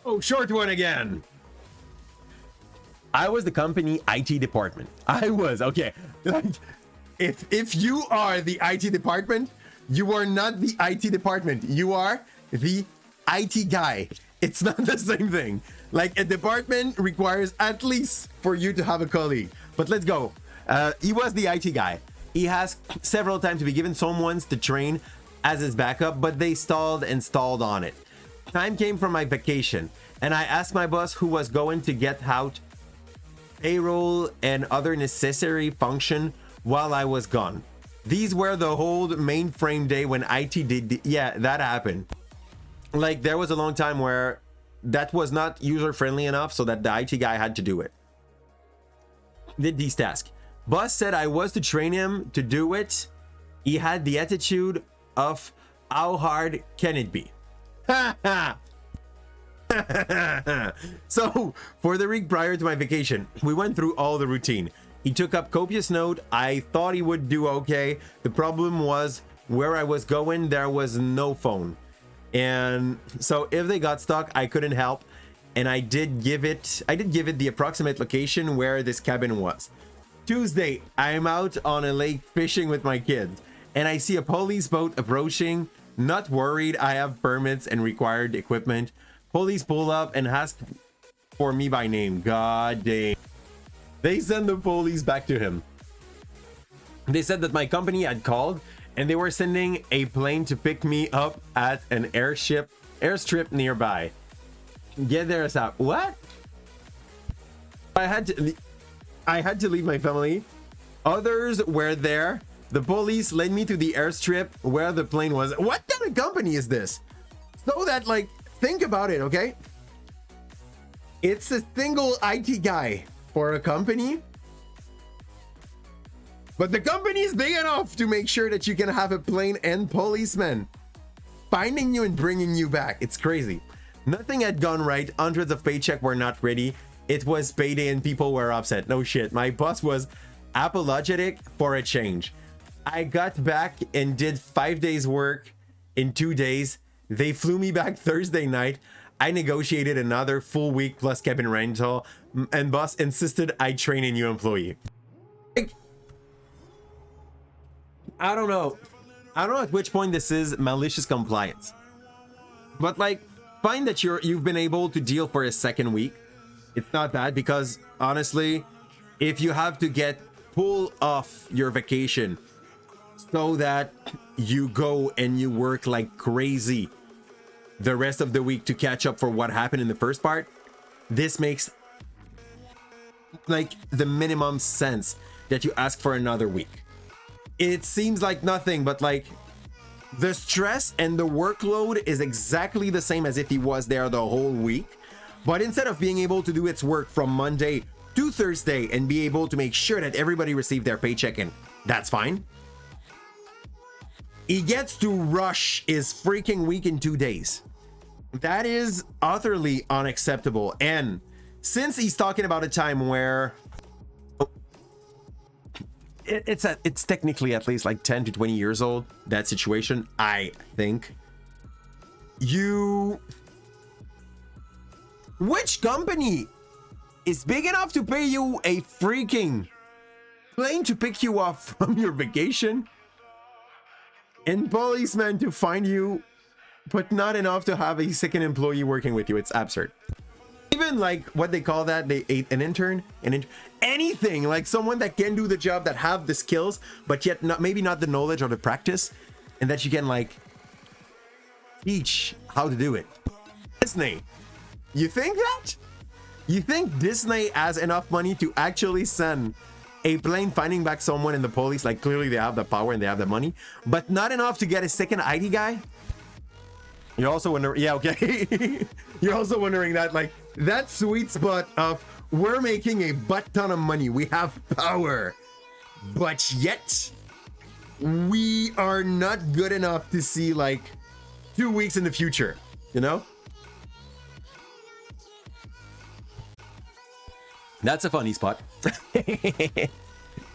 Oh, short one again. I was the company IT department. I was, okay. Like, if you are the IT department, you are not the IT department. You are the IT guy. It's not the same thing. Like, a department requires at least for you to have a colleague. But let's go. He was the IT guy. He has several times to be given someone's to train as his backup, but they stalled on it. Time came for my vacation, and I asked my boss who was going to get out payroll and other necessary function while I was gone. These were the whole mainframe day when IT did, yeah, that happened. Like, there was a long time where that was not user friendly enough so that the IT guy had to do it. Did these tasks. Boss said I was to train him to do it. He had the attitude of how hard can it be? So for the week prior to my vacation, we went through all the routine. He took up copious note. I thought he would do okay. The problem was where I was going, there was no phone. And so if they got stuck, I couldn't help. And I did give it the approximate location where this cabin was. Tuesday, I'm out on a lake fishing with my kids, and I see a police boat approaching. Not worried, I have permits and required equipment. Police pull up and ask for me by name. God damn. They send the police back to him. They said that my company had called and they were sending a plane to pick me up at an airstrip nearby. Get there ASAP. What? I had to leave my family. Others were there. The police led me to the airstrip where the plane was. What kind of company is this? So that, like, think about it, okay? It's a single IT guy for a company, but the company is big enough to make sure that you can have a plane and policemen finding you and bringing you back. It's crazy. Nothing had gone right. Hundreds of paychecks were not ready. It was payday and people were upset. No shit. My boss was apologetic for a change. I got back and did 5 days work in 2 days. They flew me back Thursday night. I negotiated another full week plus cabin rental, and boss insisted I train a new employee. Like, I don't know at which point this is malicious compliance, but like, find that you've been able to deal for a second week. It's not bad, because honestly, if you have to get pull off your vacation so that you go and you work like crazy the rest of the week to catch up for what happened in the first part, this makes like the minimum sense that you ask for another week. It seems like nothing, but like, the stress and the workload is exactly the same as if he was there the whole week. But instead of being able to do its work from Monday to Thursday and be able to make sure that everybody received their paycheck, and that's fine, he gets to rush his freaking week in 2 days. That is utterly unacceptable. And since he's talking about a time where it's technically at least like 10 to 20 years old, that situation, I think, which company is big enough to pay you a freaking plane to pick you up from your vacation and policemen to find you, but not enough to have a second employee working with you? It's absurd. Even like what they call that, an intern, anything, like someone that can do the job, that have the skills, but yet maybe not the knowledge or the practice, and that you can like teach how to do it. Disney, you think that? You think Disney has enough money to actually send a plane finding back someone, and the police, like, clearly they have the power and they have the money, but not enough to get a second ID guy? You're also wondering, yeah, okay. You're also wondering that, like, that sweet spot of, we're making a butt ton of money, we have power, but yet we are not good enough to see like 2 weeks in the future, you know? That's a funny spot.